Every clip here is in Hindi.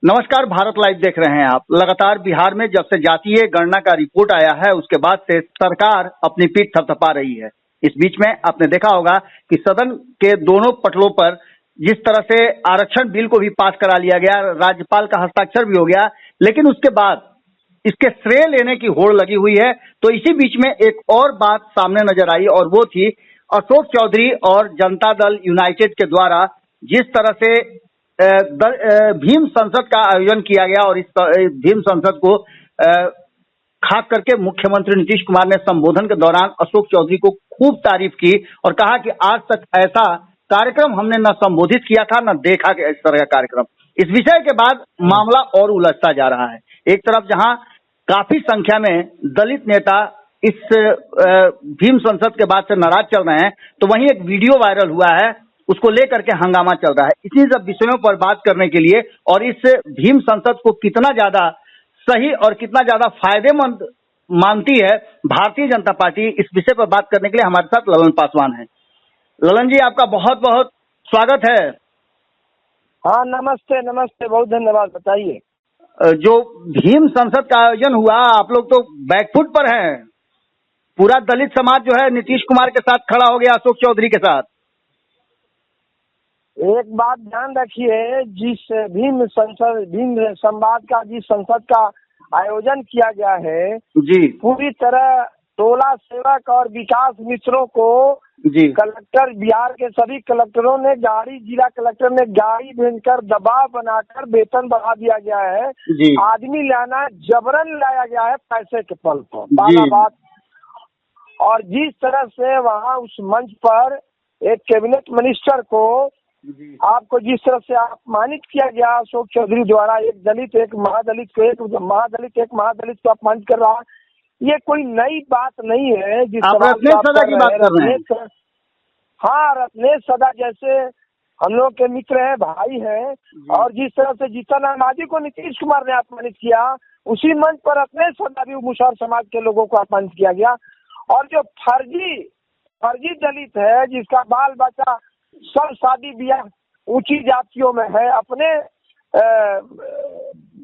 नमस्कार, भारत लाइव देख रहे हैं आप। लगातार बिहार में जब से जातीय गणना का रिपोर्ट आया है उसके बाद से सरकार अपनी पीठ थपथपा रही है। इस बीच में आपने देखा होगा कि सदन के दोनों पटलों पर जिस तरह से आरक्षण बिल को भी पास करा लिया गया, राज्यपाल का हस्ताक्षर भी हो गया, लेकिन उसके बाद इसके श्रेय लेने की होड़ लगी हुई है। तो इसी बीच में एक और बात सामने नजर आई और वो थी अशोक चौधरी और जनता दल यूनाइटेड के द्वारा जिस तरह से भीम संसद का आयोजन किया गया और इस भीम संसद को खास करके मुख्यमंत्री नीतीश कुमार ने संबोधन के दौरान अशोक चौधरी को खूब तारीफ की और कहा कि आज तक ऐसा कार्यक्रम हमने न संबोधित किया था न देखा इस तरह का कार्यक्रम। इस विषय के बाद मामला और उलझता जा रहा है। एक तरफ जहां काफी संख्या में दलित नेता इस भीम संसद के बाद से नाराज चल रहे हैं, तो वहीं एक वीडियो वायरल हुआ है, उसको लेकर के हंगामा चल रहा है। इन्हीं सब विषयों पर बात करने के लिए और इस भीम संसद को कितना ज्यादा सही और कितना ज्यादा फायदेमंद मानती है भारतीय जनता पार्टी, इस विषय पर बात करने के लिए हमारे साथ ललन पासवान है। ललन जी, आपका बहुत बहुत स्वागत है। हाँ, नमस्ते नमस्ते, बहुत धन्यवाद। बताइए। जो भीम संसद का आयोजन हुआ, आप लोग तो बैकफुट पर हैं। पूरा दलित समाज जो है नीतीश कुमार के साथ खड़ा हो गया, अशोक चौधरी के साथ। एक बात ध्यान रखिए, जिस भीम संवाद का जिस संसद का आयोजन किया गया है जी, पूरी तरह टोला सेवक और विकास मित्रों को जी, कलेक्टर, बिहार के सभी कलेक्टरों ने जिला कलेक्टर ने गाड़ी भेजकर दबाव बनाकर वेतन बढ़ा दिया गया है। जी, आदमी लाना जबरन लाया गया है पैसे के बल पर, पहला बात। और जिस तरह से वहाँ उस मंच पर एक कैबिनेट मिनिस्टर को आपको जिस तरह से अपमानित किया गया अशोक चौधरी द्वारा, एक दलित एक महादलित को अपमानित कर रहा, ये कोई नई बात नहीं है। जिस रत्नेश सदा की बात कर रहे हैं। हाँ, रत्नेश सदा जैसे हम लोग के मित्र हैं, भाई हैं। और जिस तरह से जीतन मांझी को नीतीश कुमार ने अपमानित किया, उसी मंच पर रत्नेश सदा भी मुसहर समाज के लोगों को अपमानित किया गया। और जो फर्जी दलित है, जिसका बाल बच्चा सब शादी ब्याह ऊंची जातियों में है, अपने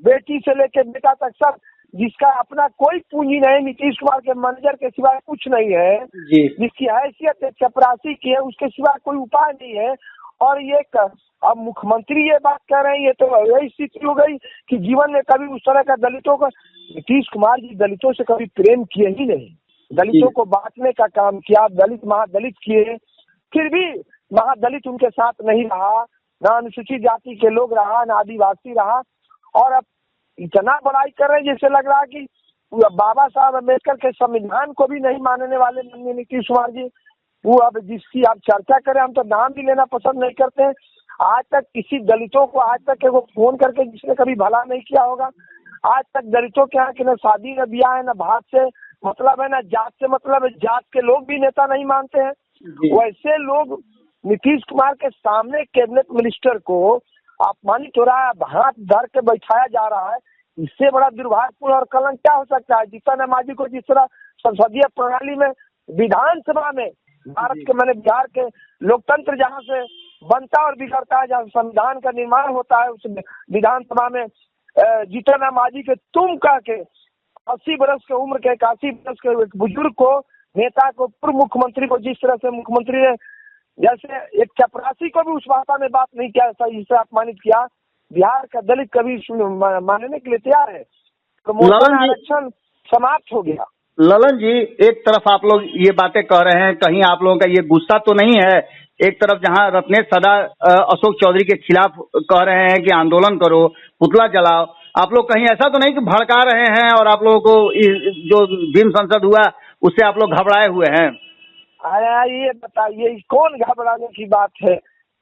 बेटी से लेकर बेटा तक सब, जिसका अपना कोई पूंजी नहीं, नीतीश कुमार के मैनेजर के सिवाय कुछ नहीं है, जिसकी हैसियत चपरासी की है, उसके सिवाय कोई उपाय नहीं है। और ये अब मुख्यमंत्री ये बात कह रहे हैं, ये तो यही स्थिति हो गई कि जीवन में कभी उस तरह का दलितों का, नीतीश कुमार जी दलितों से कभी प्रेम किए ही नहीं, दलितों को बांटने का काम किया, दलित महादलित किए, फिर भी महादलित उनके साथ नहीं रहा, न अनुसूचित जाति के लोग रहा, न आदिवासी रहा। और अब इतना बड़ाई कर रहे हैं जैसे लग रहा है कि बाबा साहब अम्बेडकर के संविधान को भी नहीं मानने वाले नीतीश कुमार जी। वो अब जिसकी आप चर्चा करें, हम तो नाम भी लेना पसंद नहीं करते। आज तक किसी दलितों को आज तक वो फोन करके जिसने कभी भला नहीं किया होगा। आज तक दलितों के यहाँ की न शादी न ब्याह है, न भात से मतलब है, न जात से मतलब है। जात के लोग भी नेता नहीं मानते हैं। वैसे लोग नीतीश कुमार के सामने कैबिनेट मिनिस्टर को अपमानित हो रहा है, हाथ धर के बैठाया जा रहा है। इससे बड़ा दुर्भाग्यपूर्ण और कलंक क्या हो सकता है? जीतन मांझी को जिस तरह संसदीय प्रणाली में, विधानसभा में, भारत के मैंने बिहार के लोकतंत्र जहाँ से बनता और बिगड़ता है, जहाँ संविधान का निर्माण होता है, उस विधानसभा में जीतन मांझी के तुम कह के 80 बरस के उम्र के 81 बरस के एक बुजुर्ग को, नेता को, पूर्व मुख्यमंत्री को जिस तरह से मुख्यमंत्री ने जैसे एक चपरासी को भी उस भाषा में बात नहीं किया, जिससे अपमानित किया, बिहार का दलित कभी मानने के लिए तैयार है। प्रमोशन आरक्षण समाप्त हो गया। ललन जी, एक तरफ आप लोग ये बातें कह रहे हैं, कहीं आप लोगों का ये गुस्सा तो नहीं है? एक तरफ जहां रत्नेश सदा अशोक चौधरी के खिलाफ कह रहे हैं कि आंदोलन करो, पुतला जलाओ, आप लोग कहीं ऐसा तो नहीं कि भड़का रहे हैं और आप लोगों को जो भीम संसद हुआ उससे आप लोग घबराए हुए हैं? ये बताइए, कौन घबराने की बात है?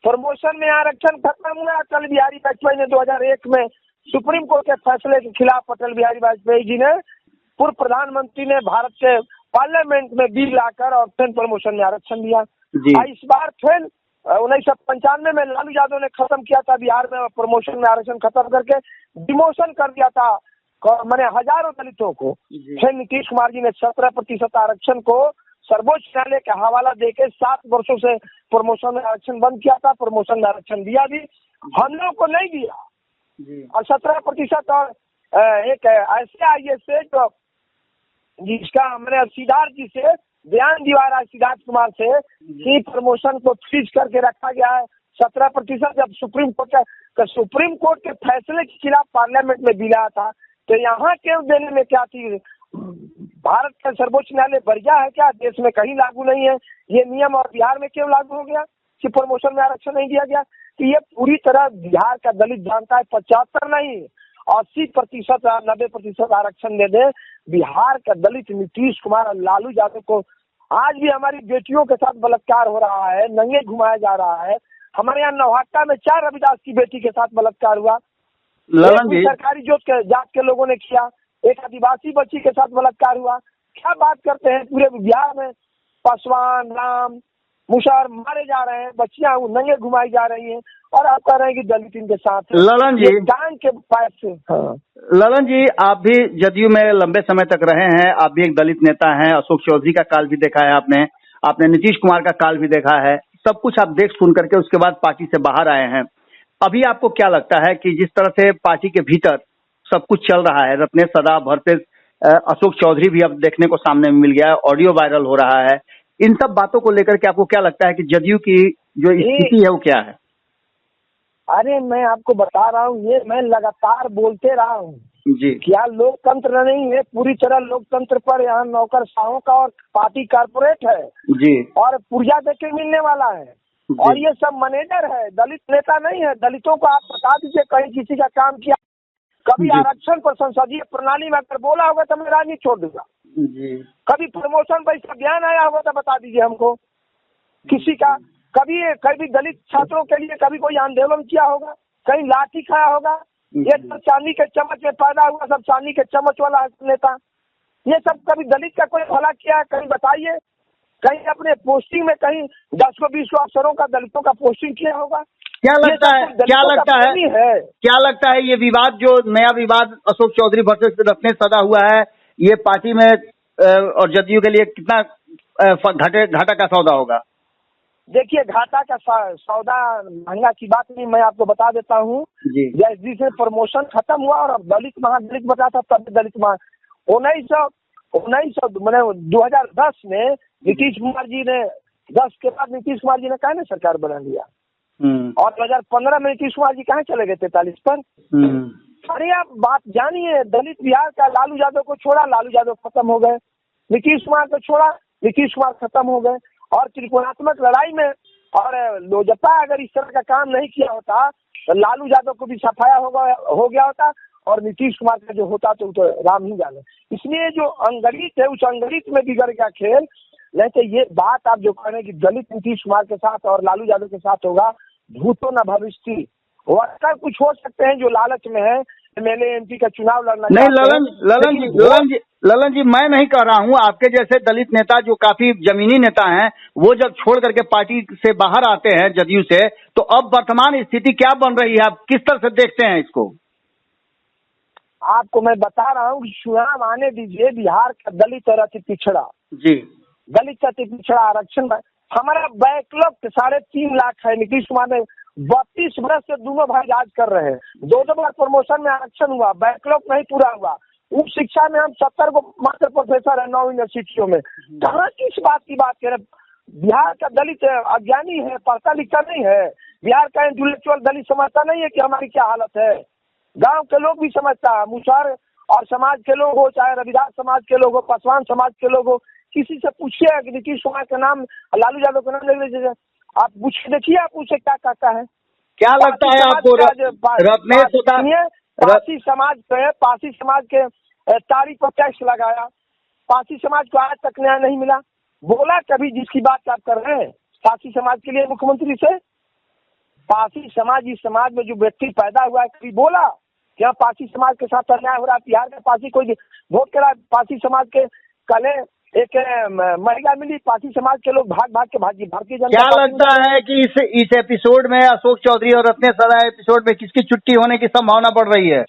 प्रमोशन में आरक्षण खत्म हुआ। अटल बिहारी वाजपेयी ने 2001 में सुप्रीम कोर्ट के फैसले के खिलाफ अटल बिहारी वाजपेयी जी ने, पूर्व प्रधानमंत्री ने भारत के पार्लियामेंट में बिल लाकर और फिर प्रमोशन में आरक्षण दिया। इस बार फिर 1995 में लालू यादव ने खत्म किया था बिहार में प्रमोशन में आरक्षण खत्म करके डिमोशन कर दिया था मैंने हजारों दलितों को। फिर नीतीश कुमार जी ने 17% आरक्षण को सर्वोच्च न्यायालय के हवाला देके 7 वर्षों से प्रमोशन में आरक्षण बंद किया था। प्रमोशन में आरक्षण दिया भी, हम लोग को नहीं दिया। और 17% और एक ऐसे IAS जो जिसका हमने सिद्धार्थ जी से बयान दिया रहा है, सिद्धार्थ कुमार से कि प्रमोशन को फ्रीज करके रखा गया है 17%। जब सुप्रीम कोर्ट के फैसले के खिलाफ पार्लियामेंट में बिल आया था, तो यहाँ क्यों देने में क्या थी? भारत का सर्वोच्च न्यायालय बढ़िया है क्या? देश में कहीं लागू नहीं है ये नियम, और बिहार में क्यों लागू हो गया कि प्रमोशन में आरक्षण नहीं दिया गया? तो ये पूरी तरह बिहार का दलित जानता है 75 नहीं 80% 90% आरक्षण दे दे बिहार का दलित नीतीश कुमार और लालू यादव को। आज भी हमारी बेटियों के साथ बलात्कार हो रहा है, नंगे घुमाया जा रहा है। हमारे यहाँ नौहट्टा में 4 रविदास की बेटी के साथ बलात्कार हुआ, सरकारी जात के लोगों ने किया। एक आदिवासी बच्ची के साथ बलात्कार हुआ। क्या बात करते हैं? पूरे बिहार में पासवान, राम, मुशहर मारे जा रहे हैं, बच्चियां नंगे घुमाई जा रही हैं, और आप कह रहे हैं कि दलित इनके साथ है। ललन जी, टांग के पास से। हाँ। ललन जी, आप भी जदयू में लंबे समय तक रहे हैं, आप भी एक दलित नेता हैं। अशोक चौधरी का काल भी देखा है आपने नीतीश कुमार का काल भी देखा है। सब कुछ आप देख सुन करके उसके बाद पार्टी से बाहर आए हैं। अभी आपको क्या लगता है कि जिस तरह से पार्टी के भीतर सब कुछ चल रहा है, रत्नेश सदा भरते अशोक चौधरी भी अब देखने को सामने मिल गया है, ऑडियो वायरल हो रहा है, इन सब बातों को लेकर के आपको क्या लगता है कि जदयू की जो स्थिति है वो क्या है? अरे मैं आपको बता रहा हूँ, ये मैं लगातार बोलते रहा हूँ जी। क्या लोकतंत्र नहीं है? पूरी तरह लोकतंत्र पर यहाँ नौकरशाहों का और पार्टी कारपोरेट है जी, और पुर्जा दे के मिलने वाला है, और ये सब मैनेजर है, दलित नेता नहीं है। दलितों को आप बता दीजिए कहीं किसी का काम किया, कभी आरक्षण पर संसदीय प्रणाली में अगर बोला होगा तो मैं राजनीति छोड़ दूंगा जी। कभी प्रमोशन पर इसका बयान आया होगा तो बता दीजिए हमको किसी का। कभी दलित छात्रों के लिए कभी कोई आंदोलन किया होगा, कहीं लाठी खाया होगा? ये सब चांदी के चम्मच में पैदा हुआ, सब चांदी के चम्मच वाला नेता। ये सब कभी दलित का कोई भला किया? कहीं बताइए। कहीं अपने पोस्टिंग में कहीं 10 को 20 अफसरों का दलितों का पोस्टिंग किया होगा? क्या लगता है ये विवाद, जो नया विवाद अशोक चौधरी वर्सेस रत्नेश सदा हुआ है, ये पार्टी में और जदयू के लिए कितना घाटा का सौदा होगा? देखिए, घाटा का सौदा महंगा की बात नहीं, मैं आपको बता देता हूँ। जिससे प्रमोशन खत्म हुआ और दलित महादलित बचा था, तब दलित 2010 में नीतीश कुमार जी ने 10 के बाद नीतीश कुमार जी ने कहा ना सरकार बना लिया, और 2015 में नीतीश कुमार जी कहाँ चले गए 43 पर। अरे आप बात जानिए, दलित बिहार का लालू यादव को छोड़ा, लालू यादव खत्म हो गए, नीतीश कुमार को छोड़ा, नीतीश कुमार खत्म हो गए, और त्रिकोणात्मक लड़ाई में और लोजपा अगर इस तरह का काम नहीं किया होता तो लालू यादव को भी सफाया हो गया होता, और नीतीश कुमार का जो होता तो राम ही जाने। इसलिए जो अंगणित है उस अंगणित में बिगड़ गया खेल। नहीं तो ये बात आप जो कह रहे हैं कि दलित नीतीश कुमार के साथ और लालू यादव के साथ होगा, भूतो न भविष्य। वर्कर कुछ हो सकते हैं जो लालच में है, MLA MP का चुनाव लड़ना नहीं। ललन जी, मैं नहीं कह रहा हूँ, आपके जैसे दलित नेता जो काफी जमीनी नेता हैं, वो जब छोड़ करके पार्टी से बाहर आते हैं जदयू से, तो अब वर्तमान स्थिति क्या बन रही है? आप किस तरह से देखते हैं इसको? आपको मैं बता रहा हूँ, चुनाव आने दीजिए। बिहार का दलित और अति पिछड़ा जी, दलित अति पिछड़ा आरक्षण में हमारा बैकलॉग 3.5 लाख है। नीतीश कुमार ने 32 वर्ष से दोनों भाई राज कर रहे हैं, 2 बार प्रमोशन में आरक्षण हुआ, बैकलॉग नहीं पूरा हुआ। उच्च शिक्षा में हम 70 को मात्र प्रोफेसर है 9 यूनिवर्सिटियों में। कहाँ किस बात की बात करें? बिहार का दलित अज्ञानी है, पढ़ता लिखता नहीं है। बिहार का इंटेलेक्चुअल दलित समझता नहीं है कि हमारी क्या हालत है। गांव के लोग भी समझता है, मुसहर और समाज के लोग हो, चाहे रविदास समाज के लोग हो, पासवान समाज के लोग हो, किसी से पूछिए कि नीतीश कुमार का नाम, लालू यादव का नाम ले लीजिए, आप पूछ देखिए, आप उसे क्या कहता है। क्या लगता है आपको? पासी समाज के तारीख पर टैक्स लगाया, पासी समाज को आज तक न्याय नहीं मिला। बोला कभी जिसकी बात आप कर रहे हैं पासी समाज के लिए मुख्यमंत्री से? पासी समाज, इस समाज में जो व्यक्ति पैदा हुआ है, कभी बोला क्या पासी समाज के साथ अन्याय हो रहा है? बिहार में पासी कोई वोट करा, पासी समाज के कल एक महिला मिली, पासी समाज के लोग भाग के भारतीय जनता। क्या लगता है कि इस एपिसोड में अशोक चौधरी और रत्नेश सदा एपिसोड में किसकी छुट्टी होने की संभावना बढ़ रही है?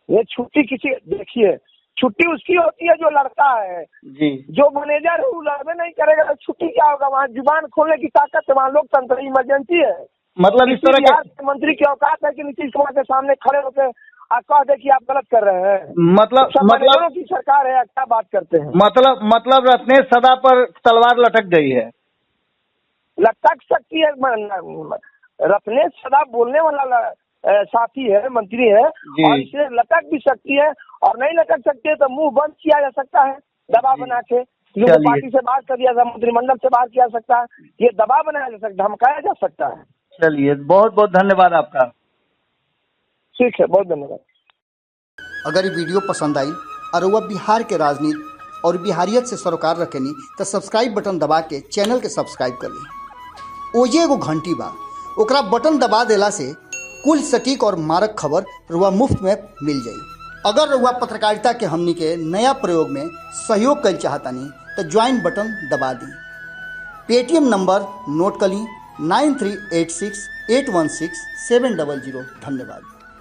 ये छुट्टी देखिए, छुट्टी उसकी होती है जो लड़ता है जी। जो मैनेजर है वो लड़बे नहीं करेगा तो छुट्टी क्या होगा? वहाँ जुबान खोलने की ताकत है, वहाँ लोकतंत्र इमरजेंसी है। मतलब इस तरह के मंत्री की औकात है कि नीतीश कुमार के सामने खड़े होकर आप कह दे कि आप गलत कर रहे हैं। मतलब की सरकार है, क्या बात करते हैं। मतलब रत्नेश सदा पर तलवार लटक गई है। लटक सकती है, रत्नेश सदा बोलने वाला साथी है, मंत्री है, और इसे लटक भी सकती है और नहीं लटक सकती है तो मुंह बंद किया जा सकता है दबाव बना के। पार्टी से बाहर कर दिया, मंत्रिमंडल से बाहर किया जा सकता है, ये दबाव बनाया जा सकता है, धमकाया जा सकता है। चलिए, बहुत बहुत धन्यवाद आपका। ठीक है, बहुत धन्यवाद। अगर ये वीडियो पसंद आई और वह बिहार के राजनीति और बिहारियत से सरोकार रखेनी तो सब्सक्राइब बटन दबा के चैनल के सब्सक्राइब कर ली। ओजे एगो घंटी बा, ओकरा बटन दबा देला से कुल सटीक और मारक खबर रुआ मुफ्त में मिल जाई। अगर रुआ पत्रकारिता के हमनी के नया प्रयोग में सहयोग कर चाहतानी तो ज्वाइन बटन दबा दी। पेटीएम नंबर नोट कर ली 9386816700। धन्यवाद।